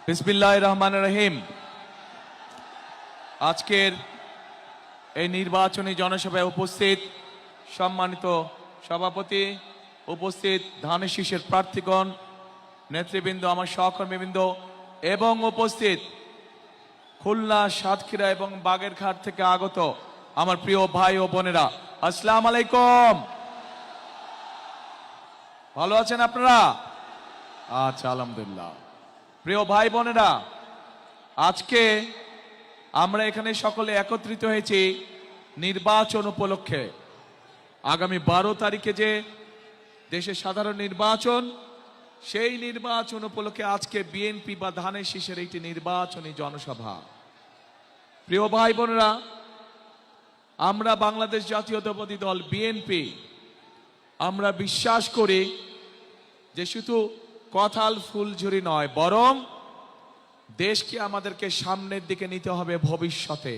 বিসমিল্লাহির রহমানির রহিম। আজকের এই নির্বাচনী জনসভায় উপস্থিত সম্মানিত সভাপতি, উপস্থিত ধানের শীষের প্রার্থীগণ, নেতৃবৃন্দ, আমার সহকর্মীবৃন্দ এবং উপস্থিত খুলনা, সাতক্ষীরা এবং বাগেরহাট থেকে আগত আমার প্রিয় ভাই ও বোনেরা, আসসালামু আলাইকুম। ভালো আছেন আপনারা? আচ্ছা, আলহামদুলিল্লাহ। প্রিয় ভাই বোনেরা, আজকে আমরা এখানে সকলে একত্রিত হয়েছি নির্বাচন উপলক্ষে। আগামী 12 তারিখে যে দেশের সাধারণ নির্বাচন, সেই নির্বাচন উপলক্ষে আজকে বিএনপি বা ধানের শীষের একটি নির্বাচনী জনসভা। প্রিয় ভাই বোনেরা, আমরা বাংলাদেশ জাতীয়তাবাদী দল বিএনপি আমরা বিশ্বাস করি যে শুধু কথাল ফুলঝুরি নয়, বরং দেশকে আমাদেরকে সামনের দিকে নিতে হবে ভবিষ্যতে।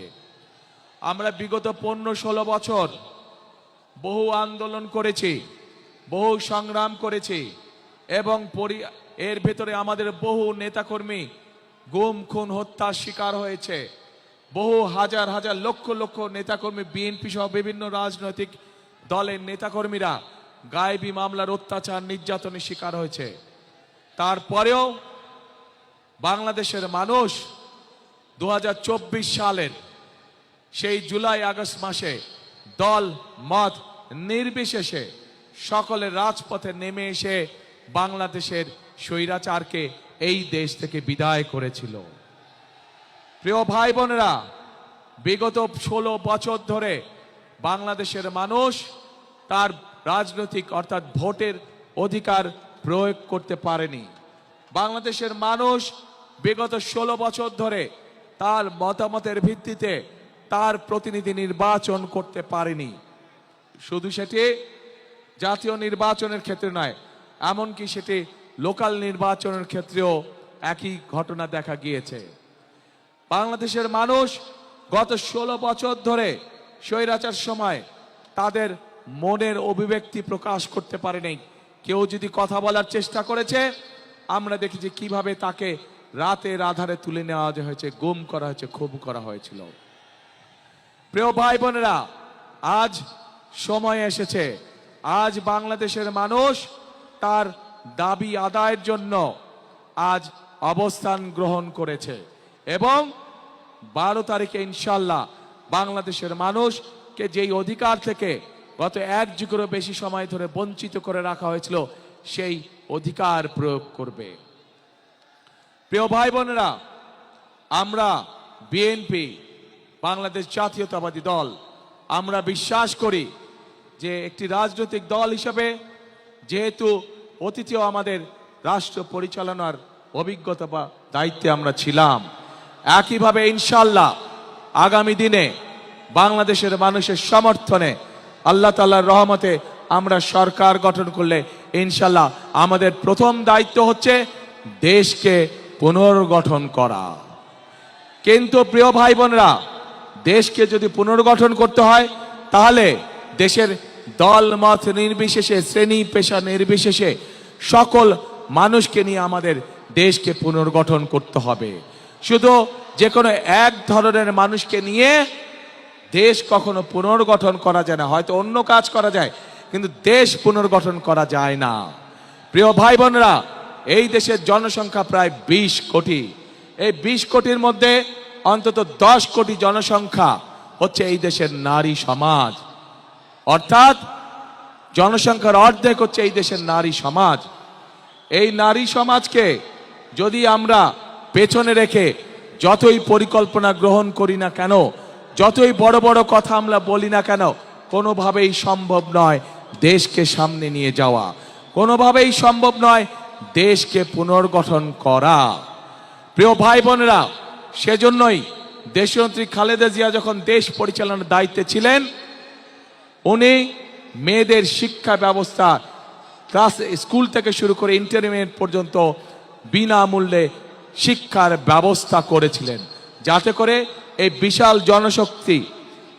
আমরা বিগত 15-16 বছর বহু আন্দোলন করেছি, বহু সংগ্রাম করেছি এবং এর ভেতরে আমাদের বহু নেতাকর্মী গুম, খুন, হত্যার শিকার হয়েছে। বহু হাজার হাজার লক্ষ লক্ষ নেতাকর্মী, বিএনপি সহ বিভিন্ন রাজনৈতিক দলের নেতাকর্মীরা গায়েবী মামলার অত্যাচার, নির্যাতনের শিকার হয়েছে। তারপরেও বাংলাদেশের মানুষ 2024 সালের সেই জুলাই আগস্ট মাসে দল মত নির্বিশেষে সকলের রাজপথে নেমে এসে বাংলাদেশের স্বৈরাচারকে এই দেশ থেকে বিদায় করেছিল। প্রিয় ভাই বোনেরা, বিগত 16 বছর ধরে বাংলাদেশের মানুষ তার রাজনৈতিক অর্থাৎ ভোটের অধিকার প্রয়োগ করতে পারেনি। বাংলাদেশের মানুষ বিগত 16 বছর ধরে তার মতামতের ভিত্তিতে তার প্রতিনিধি নির্বাচন করতে পারেনি। শুধু সেটি জাতীয় নির্বাচনের ক্ষেত্রে নয়, এমনকি সেটি লোকাল নির্বাচনের ক্ষেত্রেও একই ঘটনা দেখা গিয়েছে। বাংলাদেশের মানুষ গত 16 বছর ধরে স্বৈরাচার সময় তাদের মনের অভিব্যক্তি প্রকাশ করতে পারেনি। কেউ যদি কথা বলার চেষ্টা করেছে, আমরা দেখেছি কিভাবে তাকে রাতের আধারে তুলে নেওয়া হয়েছে, গুম করা হয়েছে, খুন করা হয়েছিল। প্রিয় ভাই বোনেরা, আজ সময় এসেছে, আজ বাংলাদেশের মানুষ তার দাবি আদায়ের জন্য আজ অবস্থান গ্রহণ করেছে এবং 12 তারিখে ইনশাল্লাহ বাংলাদেশের মানুষকে যেই অধিকার থেকে গত 1 যুগেরও বেশি সময় ধরে বঞ্চিত করে রাখা হয়েছিল, সেই অধিকার প্রয়োগ করবে। প্রিয় ভাই বোনেরা, আমরা বিএনপি বাংলাদেশ জাতীয়তাবাদী দল আমরা বিশ্বাস করি যে একটি রাজনৈতিক দল হিসেবে, যেহেতু অতীতেও আমাদের রাষ্ট্র পরিচালনার অভিজ্ঞতা বা দায়িত্বে আমরা ছিলাম, একইভাবে ইনশাল্লাহ আগামী দিনে বাংলাদেশের মানুষের সমর্থনে আল্লাহ তাআলার রহমতে আমরা সরকার গঠন করলে ইনশাল্লাহ আমাদের প্রথম দায়িত্ব হচ্ছে দেশকে পুনর্গঠন করা। কিন্তু প্রিয় ভাই বোনেরা, দেশকে যদি পুনর্গঠন করতে হয় তাহলে দেশের দল মত নির্বিশেষে, শ্রেণী পেশা নির্বিশেষে সকল মানুষকে নিয়ে আমাদের দেশকে পুনর্গঠন করতে হবে। শুধু যে কোনো এক ধরনের মানুষকে নিয়ে দেশ কখনো পুনর্গঠন করা যায় না। হয়তো অন্য কাজ করা যায়, কিন্তু দেশ পুনর্গঠন করা যায় না। প্রিয় ভাই বোনেরা, এই দেশের জনসংখ্যা প্রায় 20 কোটি। এই 20 কোটির মধ্যে অন্তত 10 কোটি জনসংখ্যা হচ্ছে এই দেশের নারী সমাজ, অর্থাৎ জনসংখ্যার অর্ধেক হচ্ছে এই দেশের নারী সমাজ। এই নারী সমাজকে যদি আমরা পেছনে রেখে যতই পরিকল্পনা গ্রহণ করি না কেন, যতই বড় বড় কথা আমরা বলি না কেন, কোনোভাবেই সম্ভব নয় দেশকে সামনে নিয়ে যাওয়া, কোনোভাবেই সম্ভব নয় দেশকে পুনর্গঠন করা। প্রিয় ভাই বোনেরা, সেজন্যই দেশনেত্রী খালেদা জিয়া যখন দেশ পরিচালনার দায়িত্বে ছিলেন, উনি মেয়েদের শিক্ষা ব্যবস্থা ক্লাস স্কুল থেকে শুরু করে ইন্টারমিডিয়েট পর্যন্ত বিনামূল্যে শিক্ষার ব্যবস্থা করেছিলেন, যাতে করে এই বিশাল জনশক্তি,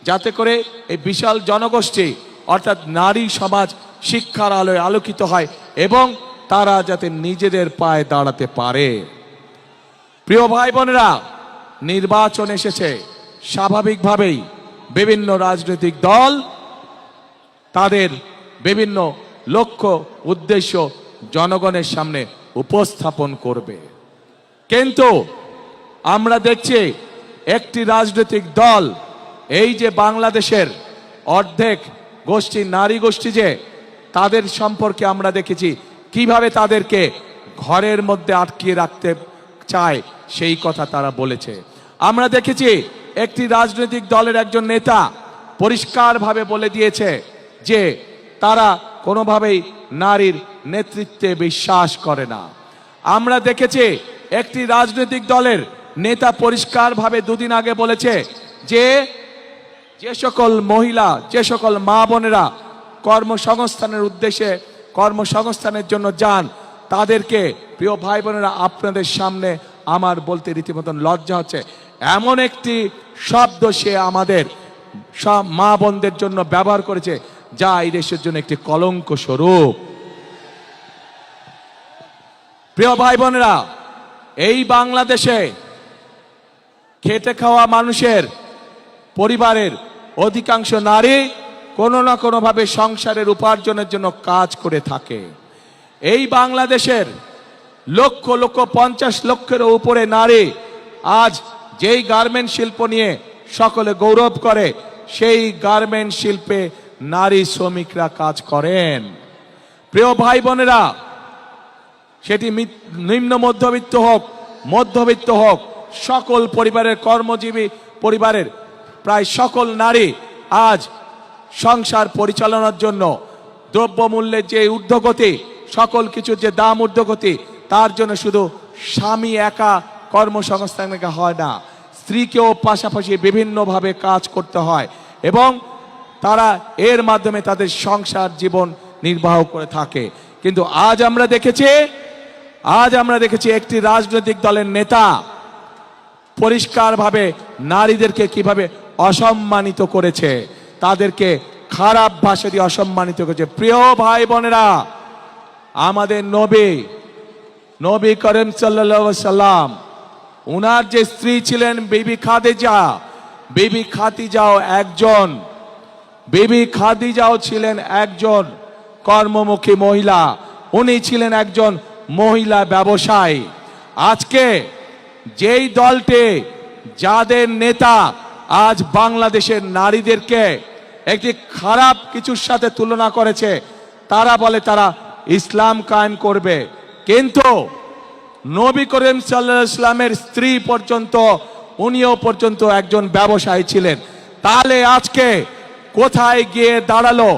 যাতে করে এই বিশাল জনগোষ্ঠী অর্থাৎ নারী সমাজ শিক্ষার আলোয় আলোকিত হয় এবং তারা যাতে নিজেদের পায়ে দাঁড়াতে পারে। প্রিয় ভাই বোনেরা, নির্বাচন এসেছে, স্বাভাবিকভাবেই বিভিন্ন রাজনৈতিক দল তাদের বিভিন্ন লক্ষ্য উদ্দেশ্য জনগণের সামনে উপস্থাপন করবে। কিন্তু আমরা দেখছি একটি রাজনৈতিক দল, এই যে বাংলাদেশের অর্ধেক গোষ্ঠী নারী গোষ্ঠী, যে তাদের সম্পর্কে আমরা দেখেছি কিভাবে তাদেরকে ঘরের মধ্যে আটকিয়ে রাখতে চায়, সেই কথা তারা বলেছে। আমরা দেখেছি একটি রাজনৈতিক দলের একজন নেতা পরিষ্কারভাবে বলে দিয়েছে যে তারা কোনোভাবেই নারীর নেতৃত্বে বিশ্বাস করে না। আমরা দেখেছি একটি রাজনৈতিক দলের নেতা পরিষ্কারভাবে দুদিন আগে বলেছে যে যে সকল মহিলা, যে সকল মা বোনেরা কর্মসংস্থানের উদ্দেশ্যে কর্মসংস্থানের জন্য যান, তাদেরকে, প্রিয় ভাই বোনেরা, আপনাদের সামনে আমার বলতে রীতিমতন লজ্জা হচ্ছে, এমন একটি শব্দ সে আমাদের সব মা বোনদের জন্য ব্যবহার করেছে যা এই দেশের জন্য একটি কলঙ্ক স্বরূপ। প্রিয় ভাই বোনেরা, এই বাংলাদেশে খেটে খাওয়া মানুষের পরিবারের অধিকাংশ নারী কোনো না কোনোভাবে সংসারের উপার্জনের জন্য কাজ করে থাকে। এই বাংলাদেশের লক্ষ লক্ষ 50 লক্ষের উপরে নারী আজ যেই গার্মেন্ট শিল্প নিয়ে সকলে গৌরব করে, সেই গার্মেন্ট শিল্পে নারী শ্রমিকরা কাজ করেন। প্রিয় ভাই বোনেরা, সেটি নিম্ন মধ্যবিত্ত হোক, মধ্যবিত্ত হোক, সকল পরিবারের কর্মজীবী পরিবারের প্রায় সকল নারী আজ সংসার পরিচালনার জন্য দ্রব্যমূল্যের যে ঊর্ধ্বগতি, সকল কিছুর যে দাম ঊর্ধ্বগতি, তার জন্য শুধু স্বামী একা কর্মসংস্থান হয় না, স্ত্রীকেও পাশাপাশি বিভিন্নভাবে কাজ করতে হয় এবং তারা এর মাধ্যমে তাদের সংসার জীবন নির্বাহ করে থাকে। কিন্তু আজ আমরা দেখেছি একটি রাজনৈতিক দলের নেতা পরিষ্কারভাবে নারীদেরকে কিভাবে অসম্মানিত করেছে, তাদেরকে খারাপ ভাষা দিয়ে অসম্মানিত করেছে। প্রিয় ভাই বোনেরা, আমাদের নবী করিম সাল্লাল্লাহু আলাইহি সাল্লাম, উনার যে স্ত্রী ছিলেন বিবি খাদিজাও ছিলেন একজন কর্মমুখী মহিলা, উনি ছিলেন একজন মহিলা ব্যবসায়ী। আজকে যেই দলটি, যাদের নেতা আজ বাংলাদেশের নারীদেরকে একটি খারাপ কিছুর সাথে তুলনা করেছে, তারা বলে তারা ইসলাম কায়েম করবে, কিন্তু নবী করিম সাল্লাল্লাহু আলাইহি ওয়াসাল্লামের স্ত্রী পর্যন্ত, উনিও পর্যন্ত একজন ব্যবসায়ী ছিলেন। তাহলে আজকে কোথায় গিয়ে দাঁড়ালো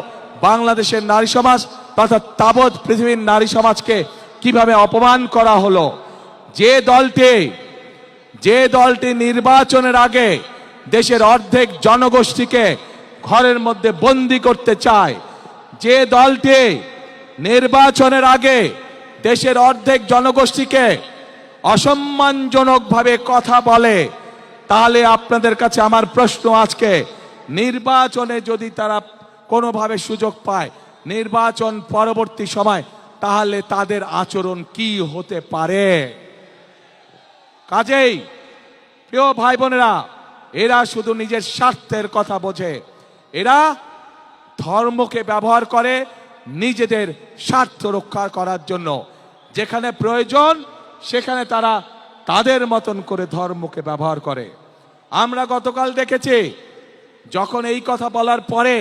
বাংলাদেশের নারী সমাজ তথা তাবৎ পৃথিবীর নারী সমাজকে কিভাবে অপমান করা হলো? যে দলটি নির্বাচনের আগে দেশের অর্ধেক জনগোষ্ঠীকে ঘরের মধ্যে বন্দী করতে চায়, যে দলটি নির্বাচনের আগে দেশের অর্ধেক জনগোষ্ঠীকে অসম্মানজনকভাবে কথা বলে, তাহলে আপনাদের কাছে আমার প্রশ্ন, আজকে নির্বাচনে যদি তারা কোনোভাবে সুযোগ পায় নির্বাচন পরবর্তী সময়, তাহলে তাদের আচরণ কি হতে পারে? কাজেই প্রিয় ভাই বোনেরা, এরা শুধু নিজের স্বার্থের কথা বোঝে, এরা ধর্মকে ব্যবহার করে নিজেদের স্বার্থ রক্ষা করার জন্য। যেখানে প্রয়োজন সেখানে তারা তাদের মতন করে ধর্মকে ব্যবহার করে। আমরা গতকাল দেখেছি, যখন এই কথা বলার পরে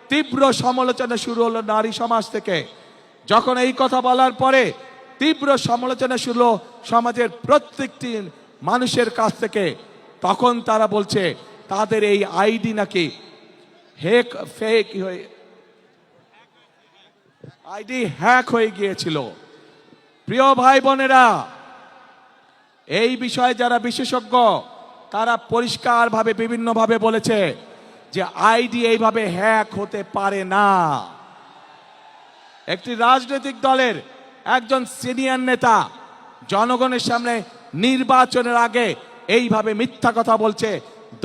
তীব্র সমালোচনা শুরু হলো নারী সমাজ থেকে, যখন এই কথা বলার পরে তীব্র সমালোচনা শুরু হলো সমাজের প্রত্যেকটি মানুষের কাছ থেকে, তখন তারা বলছে তাদের এই আইডি নাকি হ্যাক হয়ে গিয়েছিল। প্রিয় ভাই বোনেরা, এই বিষয়ে যারা বিশেষজ্ঞ তারা পরিষ্কারভাবে বিভিন্নভাবে বলেছে যে আইডি এইভাবে হ্যাক হতে পারে না। একটি রাজনৈতিক দলের একজন সিনিয়র নেতা জনগণের সামনে নির্বাচনের আগে এইভাবে মিথ্যা কথা বলছে,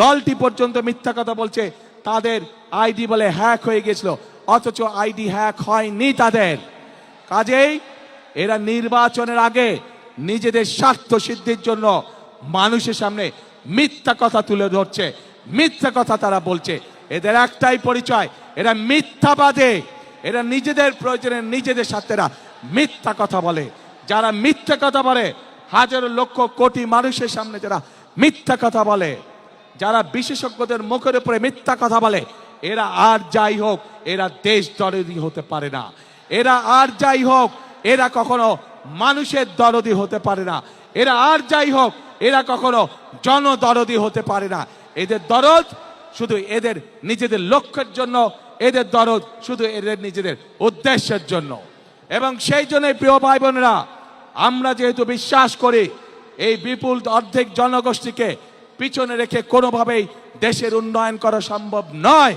দলটি পর্যন্ত মিথ্যা কথা বলছে, তাদের আইডি বলে হ্যাক হয়ে গেছিল, অথচ আইডি হ্যাক হয়নি তাদের। কাজেই এরা নির্বাচনের আগে নিজেদের স্বার্থ সিদ্ধির জন্য মানুষের সামনে মিথ্যা কথা তুলে ধরছে, মিথ্যা কথা তারা বলছে। এদের একটাই পরিচয়, এরা মিথ্যাবাদী। এরা নিজেদের প্রয়োজনে নিজেদের সাথে মিথ্যা কথা বলে। যারা মিথ্যা কথা বলে, হাজারো লক্ষ কোটি মানুষের সামনে যারা মিথ্যা কথা বলে, যারা বিশেষজ্ঞদের মুখের উপরে মিথ্যা কথা বলে, এরা আর যাই হোক, এরা দেশ দরদি হতে পারে না। এরা আর যাই হোক, এরা কখনো মানুষের দরদি হতে পারে না। এরা আর যাই হোক, এরা কখনো জনদরদি হতে পারে না। এদের দরদ শুধু এদের নিজেদের লক্ষ্যের জন্য, এদের দরদ শুধু এদের নিজেদের উদ্দেশ্যের জন্য। এবং সেই জন্যই প্রিয় ভাই বোনেরা, আমরা যেহেতু বিশ্বাস করি এই বিপুল অর্ধেক জনগোষ্ঠীকে পিছনে রেখে কোনোভাবেই দেশের উন্নয়ন করা সম্ভব নয়,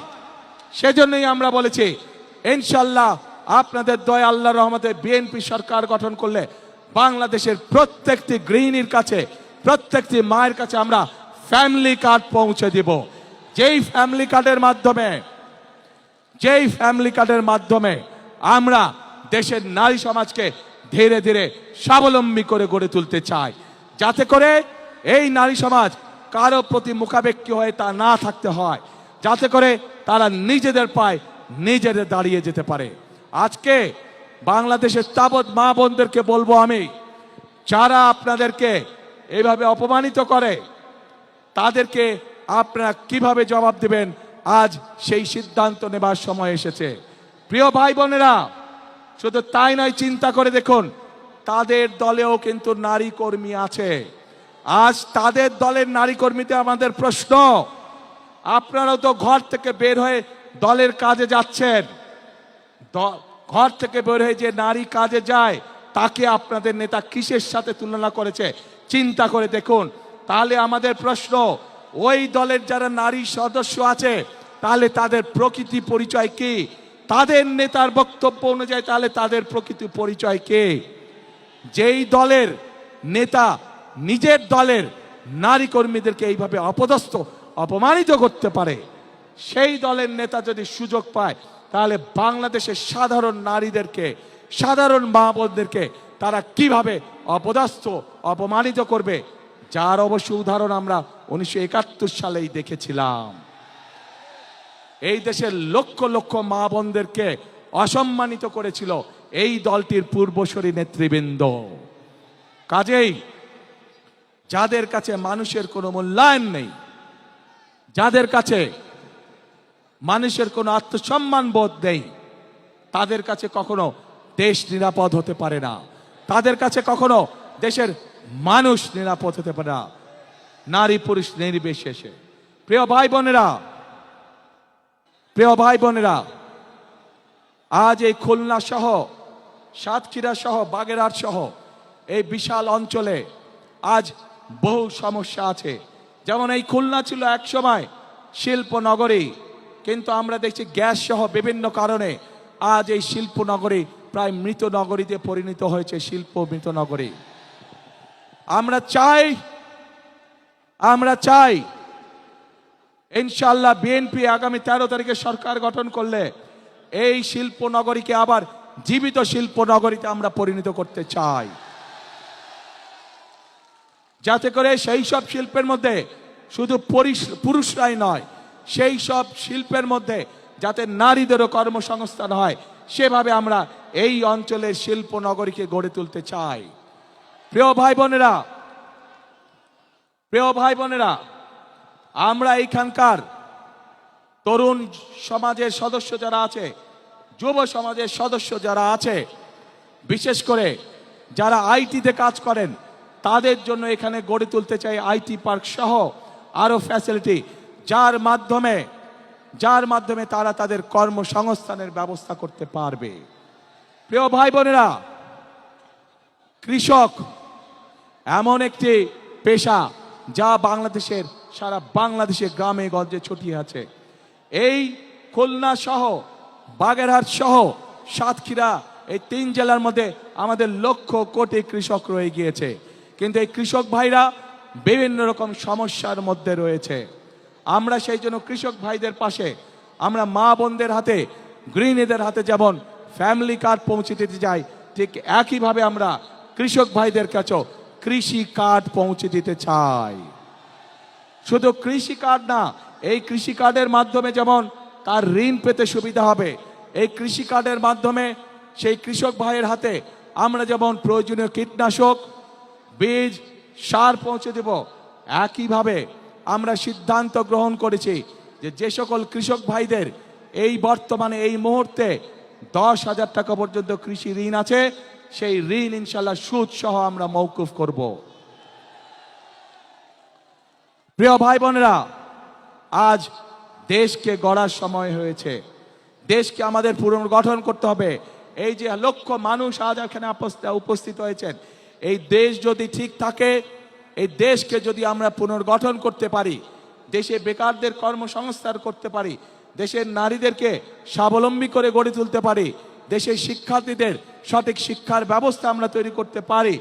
সেজন্যই আমরা বলেছি ইনশাল্লাহ আপনাদের দয়া আল্লাহর রহমতে বিএনপি সরকার গঠন করলে বাংলাদেশের প্রত্যেকটি গৃহিণীর কাছে, প্রত্যেকটি মায়ের কাছে আমরা ফ্যামিলি কার্ড পৌঁছে দিব। যেই ফ্যামিলি কার্ডের মাধ্যমে আমরা দেশের নারী সমাজকে ধীরে ধীরে স্বাবলম্বী করে গড়ে তুলতে চাই, যাতে করে এই নারী সমাজ কারো প্রতি মুখাপেক্ষী হয়ে তা না থাকতে হয়, যাতে করে তারা নিজেদের পায়ে নিজেদের দাঁড়িয়ে যেতে পারে। আজকে বাংলাদেশের তাবৎ মা বোনদেরকে বলবো আমি, যারা আপনাদেরকে এইভাবে অপমানিত করে তাদেরকে আপনারা কিভাবে জবাব দেবেন, আজ সেই সিদ্ধান্ত নেবার সময় এসেছে। প্রিয় ভাই বোনেরা, শুধু তাই নয়, চিন্তা করে দেখুন তাদের দলেও কিন্তু নারী কর্মী আছে। আজ তাদের দলের নারী কর্মীতে আমাদের প্রশ্ন, আপনারাও তো ঘর থেকে বের হয়ে দলের কাজে যাচ্ছেন। ঘর থেকে বের হয়ে যে নারী কাজে যায় তাকে আপনাদের নেতা কিসের সাথে তুলনা করেছে চিন্তা করে দেখুন। তাহলে আমাদের প্রশ্ন, ওই দলের যারা নারী সদস্য আছে তাহলে তাদের প্রকৃতি পরিচয় কি? তাদের নেতার বক্তব্য অনুযায়ী তাহলে তাদের প্রকৃতি পরিচয় কে? যেই দলের নেতা নিজের দলের নারী কর্মীদেরকে এইভাবে অপমানিত করতে পারে, সেই দলের নেতা যদি সুযোগ পায় তাহলে বাংলাদেশের সাধারণ নারীদেরকে, সাধারণ মা বোনদেরকে তারা কিভাবে অপমানিত করবে, যার অবশ্য উদাহরণ আমরা 1971 সালেই দেখেছিলাম। এই দেশের লক্ষ লক্ষ মা বোনদেরকে অসম্মানিত করেছিল এই দলটির পূর্বসূরি নেতৃবৃন্দ। কাজেই যাদের কাছে মানুষের কোনো মূল্যায়ন নেই, যাদের কাছে মানুষের কোনো আত্মসম্মান বোধ নেই, তাদের কাছে কখনো দেশ নিরাপদ হতে পারে না, তাদের কাছে কখনো দেশের মানুষ নিরাপদ হতে পারে না, নারী পুরুষ নির্বিশেষে। প্রিয় ভাই বোনেরা, আজ এই খুলনা সহ, সাতক্ষীরা সহ, বাগেরহাট সহ এই বিশাল অঞ্চলে আজ বহু সমস্যা আছে। যেমন এই খুলনা ছিল এক সময় শিল্প নগরী, কিন্তু আমরা দেখছি গ্যাস সহ বিভিন্ন কারণে আজ এই শিল্প নগরী প্রায় মৃত নগরীতে পরিণত হয়েছে, শিল্প মৃত নগরী। আমরা চাই ইনশাআল্লাহ বিএনপি আগামী 13 তারিখে সরকার গঠন করলে এই শিল্প নগরীকে আবার জীবিত শিল্প নগরীতে আমরা পরিণত করতে চাই, যাতে করে সেই সব শিল্পের মধ্যে শুধু পুরুষরাই নয়, সেই সব শিল্পের মধ্যে যাতে নারীদেরও কর্মসংস্থান হয়, সেভাবে আমরা এই অঞ্চলের শিল্প নগরীকে গড়ে তুলতে চাই। প্রিয় ভাই বোনেরা, আমরা এইখানকার তরুণ সমাজের সদস্য যারা আছে, যুব সমাজের সদস্য যারা আছে, বিশেষ করে যারা আইটিতে কাজ করেন, তাদের জন্য এখানে গড়ে তুলতে চাই আইটি পার্ক সহ আরো ফ্যাসিলিটি, যার মাধ্যমে তারা তাদের কর্মসংস্থানের ব্যবস্থা করতে পারবে। প্রিয় ভাই বোনেরা, কৃষক এমন একটি পেশা যা সারা বাংলাদেশের গ্রামে গঞ্জে ছড়িয়ে আছে। এই খুলনা সহ, বাগেরহাট সহ, সাতক্ষীরা, এই 3 জেলার মধ্যে আমাদের লক্ষ কোটি কৃষক রয়ে গিয়েছে, কিন্তু এই কৃষক ভাইরা বিভিন্ন রকম সমস্যার মধ্যে রয়েছে। আমরা সেই জন্য কৃষক ভাইদের পাশে, আমরা মা বোনদের হাতে, গৃহিণীদের হাতে যেমন ফ্যামিলি কার্ড পৌঁছে দিতে চাই, ঠিক একইভাবে আমরা কৃষক ভাইদের কাছে কৃষি কার্ড পৌঁছে দিতে চাই। শুধু কৃষি কার্ড না, এই কৃষি কার্ডের মাধ্যমে যেমন তার ঋণ পেতে সুবিধা হবে, এই কৃষি কার্ডের মাধ্যমে সেই কৃষক ভাইয়ের হাতে আমরা যেমন প্রয়োজনীয় কীটনাশক, বীজ, সার পৌঁছে দেব। একইভাবে আমরা সিদ্ধান্ত গ্রহণ করেছি যে সকল কৃষক ভাইদের এই বর্তমানে এই মুহূর্তে 10,000 টাকা পর্যন্ত কৃষি ঋণ আছে, সেই ঋণ ইনশাল্লাহ সুদ সহ আমরা মওকুফ করব। প্রিয় ভাই বোনেরা, আজ দেশকে গড়ার সময় হয়েছে। দেশকে আমাদের পুনর্গঠন করতে হবে। এই যে লক্ষ মানুষ আজ এখানে উপস্থিত হয়েছেন, এই দেশ যদি ঠিক থাকে, এই দেশকে যদি আমরা পুনর্গঠন করতে পারি, দেশে বেকারদের কর্মসংস্থান করতে পারি, দেশের নারীদেরকে স্বাবলম্বী করে গড়ে তুলতে পারি, দেশের শিক্ষার্থীদের সঠিক শিক্ষার ব্যবস্থা আমরা তৈরি করতে পারি,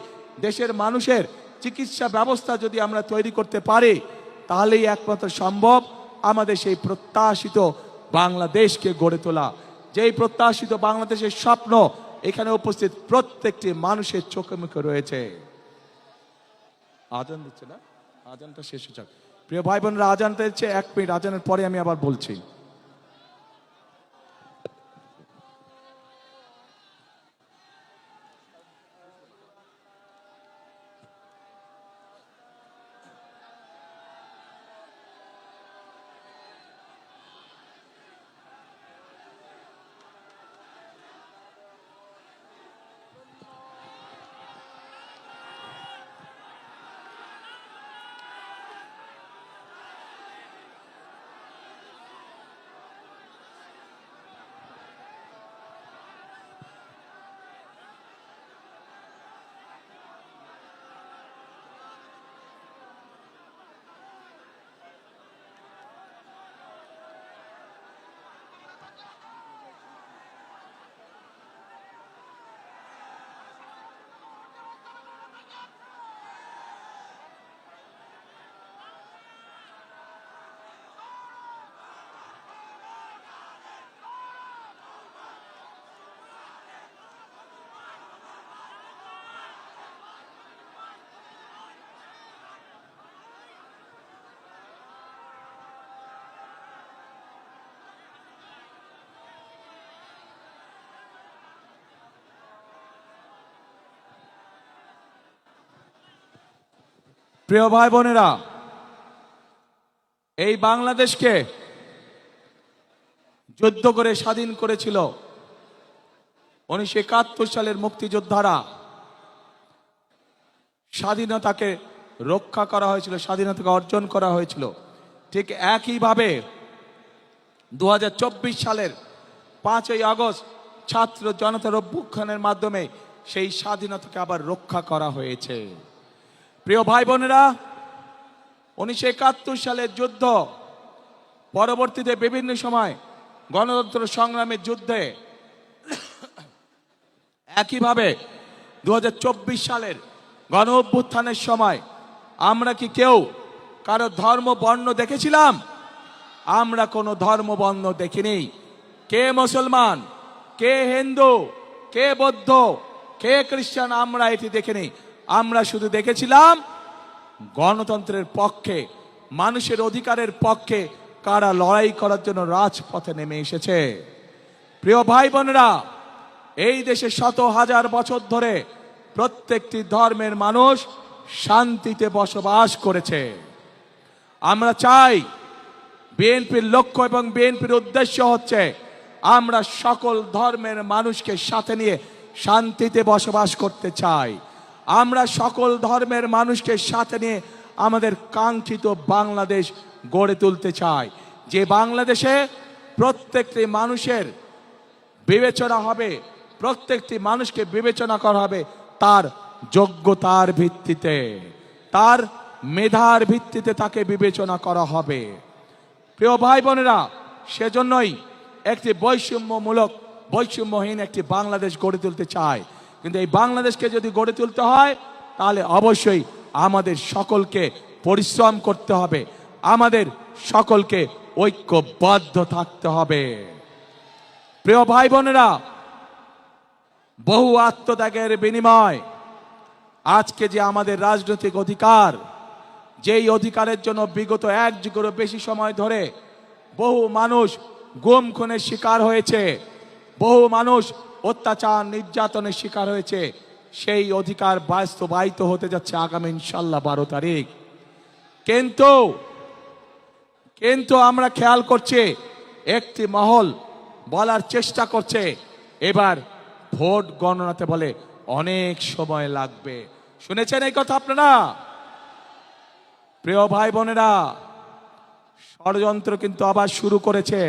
দেশের মানুষের চিকিৎসা ব্যবস্থা যদি আমরা তৈরি করতে পারি, তাহলেই একমাত্র সম্ভব আমাদের সেই প্রত্যাশিত বাংলাদেশকে গড়ে তোলা। যেই প্রত্যাশিত বাংলাদেশের স্বপ্ন এখানে উপস্থিত প্রত্যেকটি মানুষের চোখে মুখে রয়েছে। আজান দিচ্ছে না, আজানটা শেষ হচ্ছে। প্রিয় ভাই বোনেরা, আজানটা দিচ্ছে, 1 মিনিট, আজানের পরে আমি আবার বলছি। প্রিয় ভাই বোনেরা, এই বাংলাদেশকে যুদ্ধ করে স্বাধীন করেছিল 1971 সালের মুক্তিযোদ্ধারা। স্বাধীনতাকে রক্ষা করা হয়েছিল, স্বাধীনতাকে অর্জন করা হয়েছিল। ঠিক একইভাবে 2024 সালের 5ই আগস্ট ছাত্র জনতার অভ্যুত্থানের মাধ্যমে সেই স্বাধীনতাকে আবার রক্ষা করা হয়েছে। প্রিয় ভাই বোনেরা, 1971 সালের যুদ্ধ পরবর্তীতে বিভিন্ন সময় গণতন্ত্র সংগ্রামের যুদ্ধে, একইভাবে 2024 সালের গণ অভ্যুত্থানের সময় আমরা কি কেউ কারো ধর্ম বর্ণ দেখেছিলাম? আমরা কোনো ধর্ম বর্ণ দেখিনি। কে মুসলমান, কে হিন্দু, কে বৌদ্ধ, কে খ্রিস্টান, আমরা এটি দেখিনি। আমরা শুধু দেখেছিলাম গণতন্ত্রের পক্ষে, মানুষের অধিকারের পক্ষে কারা লড়াই করার জন্য রাজপথে নেমে এসেছে। প্রিয় ভাই বোনেরা, এই দেশে শত হাজার বছর ধরে প্রত্যেকটি ধর্মের মানুষ শান্তিতে বসবাস করেছে। আমরা চাই, বিএনপির লক্ষ্য এবং বিএনপির উদ্দেশ্য হচ্ছে আমরা সকল ধর্মের মানুষকে সাথে নিয়ে শান্তিতে বসবাস করতে চাই। আমরা সকল ধর্মের মানুষকে সাথে নিয়ে আমাদের কাঙ্ক্ষিত বাংলাদেশ গড়ে তুলতে চাই, যে বাংলাদেশে প্রত্যেকটি মানুষের বিবেচনা হবে, প্রত্যেকটি মানুষকে বিবেচনা করা হবে তার যোগ্যতার ভিত্তিতে, তার মেধার ভিত্তিতে তাকে বিবেচনা করা হবে। প্রিয় ভাই বোনেরা, সেজন্যই একটি বৈষম্যহীন একটি বাংলাদেশ গড়ে তুলতে চায়। কিন্তু এই বাংলাদেশকে যদি গড়ে তুলতে হয়, তাহলে অবশ্যই আমাদের সকলকে পরিশ্রম করতে হবে, আমাদের সকলকে ঐক্যবদ্ধ থাকতে হবে। প্রিয় ভাই বোনেরা, বহু আত্মত্যাগের বিনিময় আজকে যে আমাদের রাজনৈতিক অধিকার, যেই অধিকারের জন্য বিগত 1 যুগেরও বেশি সময় ধরে বহু মানুষ গুম খুনের শিকার হয়েছে, বহু মানুষ অত্যাচার নির্যাতনের শিকার হয়েছে, সেই অধিকার বাস্তবায়িত হতে যাচ্ছে আগামী ইনশাল্লাহ 12 তারিখ। কিন্তু আমরা খেয়াল করছি, একটি মহল বলার চেষ্টা করছে এবার ভোট গণনাতে বলে অনেক সময় লাগবে। শুনেছেন এই কথা আপনারা? প্রিয় ভাই বোনেরা, ষড়যন্ত্র কিন্তু আবার শুরু করেছে।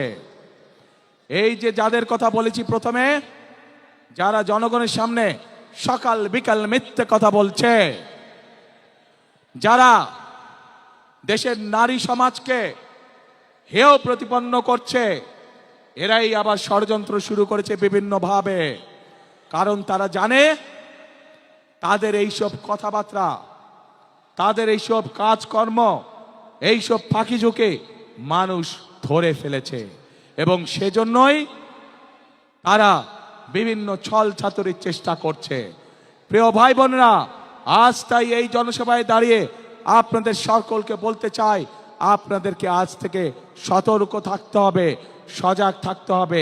এই যে যাদের কথা বলেছি প্রথমে, যারা জনগণের সামনে সকাল বিকাল মিথ্যে কথা বলছে, যারা দেশের নারী সমাজকে হেয় প্রতিপন্ন করছে, এরাই আবার ষড়যন্ত্র শুরু করেছে বিভিন্নভাবে। কারণ তারা জানে তাদের এইসব কথাবার্তা, তাদের এইসব কাজকর্ম, এইসব ফাঁকি ঝুঁকে মানুষ ধরে ফেলেছে এবং সেজন্যই তারা বিভিন্ন ছল ছাতুরির চেষ্টা করছে। প্রিয় ভাই বোনেরা, আজ তাই এই জনসভায় দাঁড়িয়ে আপনাদের সকলকে বলতে চাই, আপনাদেরকে আজ থেকে সতর্ক থাকতে হবে, সজাগ থাকতে হবে।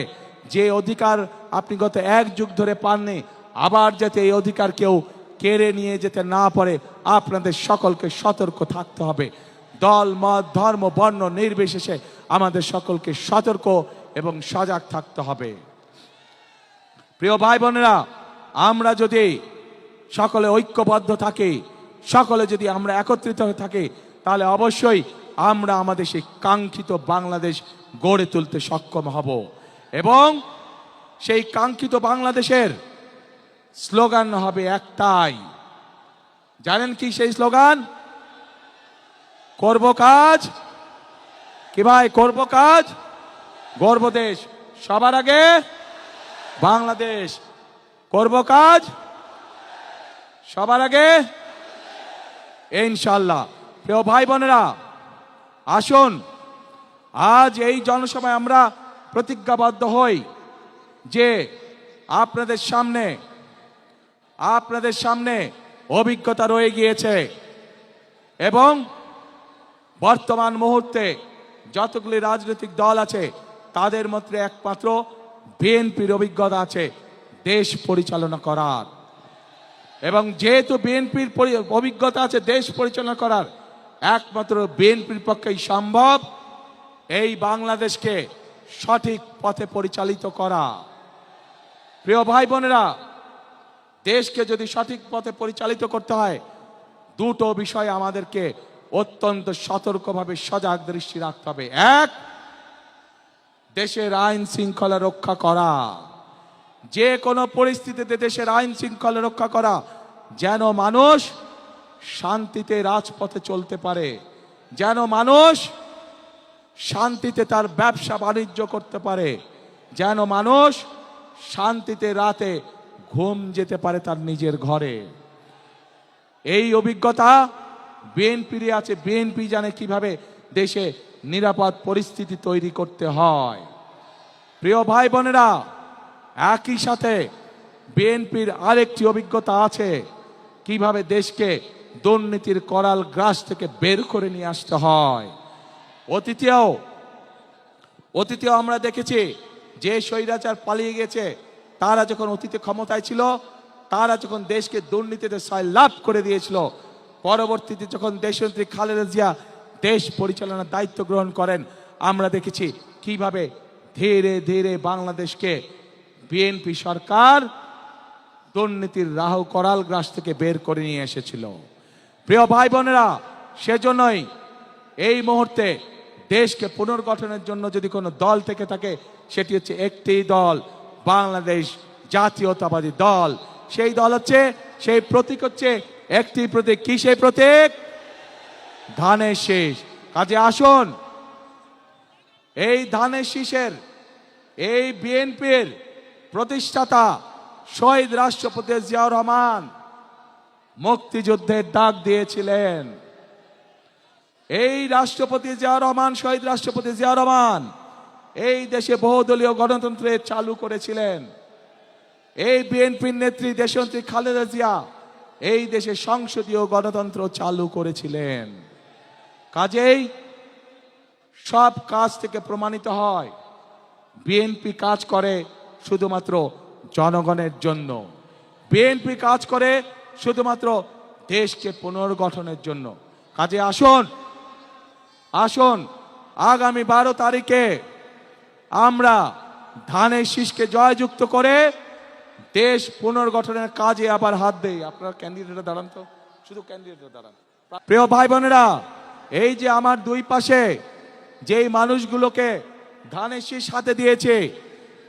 যে অধিকার আপনি গত 1 যুগ ধরে পাননি, আবার যাতে এই অধিকার কেউ কেড়ে নিয়ে যেতে না পারে, আপনাদের সকলকে সতর্ক থাকতে হবে। দল মত ধর্ম বর্ণ নির্বিশেষে আমাদের সকলকে সতর্ক এবং সজাগ থাকতে হবে। প্রিয় ভাই বোনেরা, আমরা যদি সকলে ঐক্যবদ্ধ থাকি, সকলে যদি আমরা একত্রিত হয়ে থাকি, তাহলে অবশ্যই আমরা আমাদের সেই কাঙ্ক্ষিত বাংলাদেশ গড়ে তুলতে সক্ষম হব। এবং সেই কাঙ্ক্ষিত বাংলাদেশের স্লোগান হবে একটাই। জানেন কি সেই স্লোগান? করব কাজ, কি ভাই? করব কাজ, গর্ব দেশ, সবার আগে বাংলাদেশ। করব কাজ, সবার আগে ইনশাআল্লাহ। প্রিয় ভাই বোনেরা, আসুন আজ এই জনসভায় আমরা প্রতিজ্ঞাবদ্ধ হই যে আপনাদের সামনে অভিজ্ঞতা রয়ে গিয়েছে এবং বর্তমান মুহূর্তে যতগুলি রাজনৈতিক দল আছে তাদের মধ্যে একমাত্র বিএনপির অভিজ্ঞতা আছে দেশ পরিচালনা করার। এবং যেহেতু বিএনপির অভিজ্ঞতা আছে দেশ পরিচালনা করার, একমাত্র বিএনপির পক্ষেই সম্ভব এই বাংলাদেশকে সঠিক পথে পরিচালিত করা। প্রিয় ভাই বোনেরা, দেশকে যদি সঠিক পথে পরিচালিত করতে হয়, দুটো বিষয় আমাদেরকে অত্যন্ত সতর্কভাবে সজাগ দৃষ্টি রাখতে হবে। এক, দেশের আইন শৃঙ্খলা রক্ষা করা, যে কোনো পরিস্থিতিতে দেশের আইন শৃঙ্খলা রক্ষা করা, যেন মানুষ শান্তিতে রাজপথে চলতে পারে, যেন মানুষ শান্তিতে তার ব্যবসা বাণিজ্য করতে পারে, যেন মানুষ শান্তিতে রাতে ঘুম যেতে পারে তার নিজের ঘরে। এই অভিজ্ঞতা বিএনপির আছে। বিএনপি জানে কিভাবে দেশে নিরাপদ পরিস্থিতি তৈরি করতে হয়। প্রিয় ভাই বোনেরা, একই সাথে বিএনপির আরেকটি অভিজ্ঞতা আছে কিভাবে দেশকে দুর্নীতির করাল গ্রাস থেকে বের করে নিয়ে আসতে হয়। অতীতেও আমরা দেখেছি যে স্বৈরাচার পালিয়ে গেছে, তারা যখন অতীতে ক্ষমতায় ছিল, তারা যখন দেশকে দুর্নীতিতে লাভ করে দিয়েছিল, পরবর্তীতে যখন দেশনেত্রী খালেদা জিয়া দেশ পরিচালনার দায়িত্ব গ্রহণ করেন, আমরা দেখেছি কিভাবে ধীরে ধীরে বাংলাদেশকে বিএনপি সরকার দুর্নীতির রাহু করাল গ্রাস থেকে বের করে নিয়ে এসেছিল। প্রিয় ভাই বোনেরা, সেজন্যই এই মুহূর্তে দেশকে পুনর্গঠনের জন্য যদি কোনো দল থেকে থাকে, সেটি হচ্ছে একটি দল, বাংলাদেশ জাতীয়তাবাদী দল। সেই দল হচ্ছে, সেই প্রতীক হচ্ছে একটি প্রতীক। কি সেই প্রতীক? ধানের শীষ। কাজে আসুন, এই ধানের শীষের, এই বিএনপির প্রতিষ্ঠাতা শহীদ রাষ্ট্রপতি জিয়াউর রহমান মুক্তিযুদ্ধের ডাক দিয়েছিলেন। এই রাষ্ট্রপতি জিয়াউর রহমান, শহীদ রাষ্ট্রপতি জিয়াউর রহমান এই দেশে বহুদলীয় গণতন্ত্রের চালু করেছিলেন। এই বিএনপির নেত্রী দেশনেত্রী খালেদা জিয়া এই দেশে সংসদীয় গণতন্ত্র চালু করেছিলেন। কাজেই সব কাজ থেকে প্রমাণিত হয় বিএনপি কাজ করে শুধুমাত্র জনগণের জন্য। বিএনপি কাজ করে শুধুমাত্র দেশকে পুনর্গঠনের জন্য। কাজে আসুন আসুন আগামী 12 তারিখে আমরা ধানের শীষকে জয়যুক্ত করে দেশ পুনর্গঠনের কাজে আবার হাত দেই। আপনারা ক্যান্ডিডেটরা দাঁড়ান তো, শুধু ক্যান্ডিডেটরা দাঁড়ান। প্রিয় ভাই বোনেরা, এই যে আমার দুই পাশে যেই মানুষগুলোকে ধানের শীষ হাতে দিয়েছে,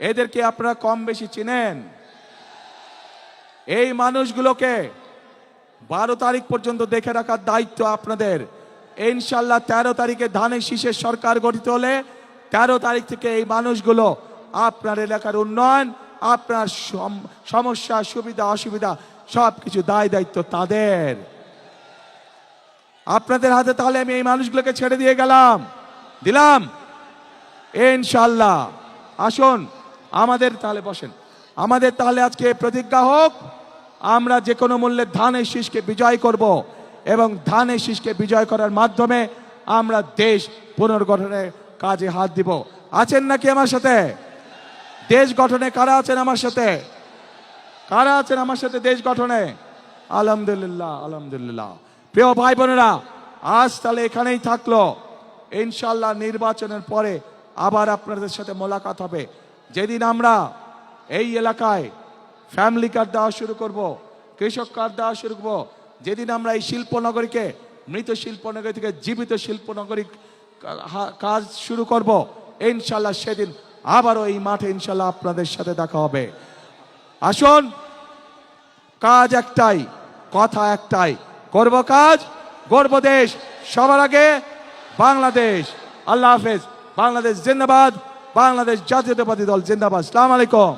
এদেরকে আপনারা কম বেশি চিনেন। এই মানুষগুলোকে 12 তারিখ পর্যন্ত দেখে রাখার দায়িত্ব আপনাদের। ইনশাল্লাহ 13 তারিখে ধানের শীষের সরকার গঠিত হলে 13 তারিখ থেকে এই মানুষগুলো আপনার এলাকার উন্নয়ন, আপনার সমস্যা সুবিধা অসুবিধা সবকিছু দায় দায়িত্ব তাদের। আপনাদের হাতে তাহলে আমি এই মানুষগুলোকে ছেড়ে দিয়ে দিলাম ইনশাল্লাহ। আসুন আমাদের তাহলে বসেন, আমাদের তাহলে আজকে প্রতিজ্ঞা হোক, আমরা যে কোনো মূল্যে ধানের শীষকে বিজয় করব এবং ধানের শীষকে বিজয় করার মাধ্যমে আমরা দেশ পুনর্গঠনের কাজে হাত দিব। আছেন নাকি আমার সাথে? দেশ গঠনে কারা আছেন আমার সাথে? কারা আছেন আমার সাথে দেশ গঠনে? আলহামদুলিল্লাহ, আলহামদুলিল্লাহ। প্রিয় ভাই বোনেরা, আজ তাহলে এখানেই থাকলো। ইনশাল্লাহ নির্বাচনের পরে আবার আপনাদের সাথে মোলাকাত হবে। যেদিন আমরা এই এলাকায় ফ্যামিলি কার্ড দেওয়া শুরু করব, কৃষক কার্ড দেওয়া শুরু করব, যেদিন আমরা এই শিল্পনগরীকে মৃত শিল্পনগরী থেকে জীবিত শিল্পনগরী কাজ শুরু করব, ইনশাল্লাহ সেদিন আবারও এই মাঠে ইনশাল্লাহ আপনাদের সাথে দেখা হবে। আসুন, কাজ একটাই, কথা একটাই, করব কাজ, গর্ব দেশ, সবার আগে বাংলাদেশ। আল্লাহ হাফেজ। বাংলাদেশ জিন্দাবাদ, বাংলাদেশ জাতীয়তাবাদী দল জিন্দাবাদ। আসসালামু আলাইকুম।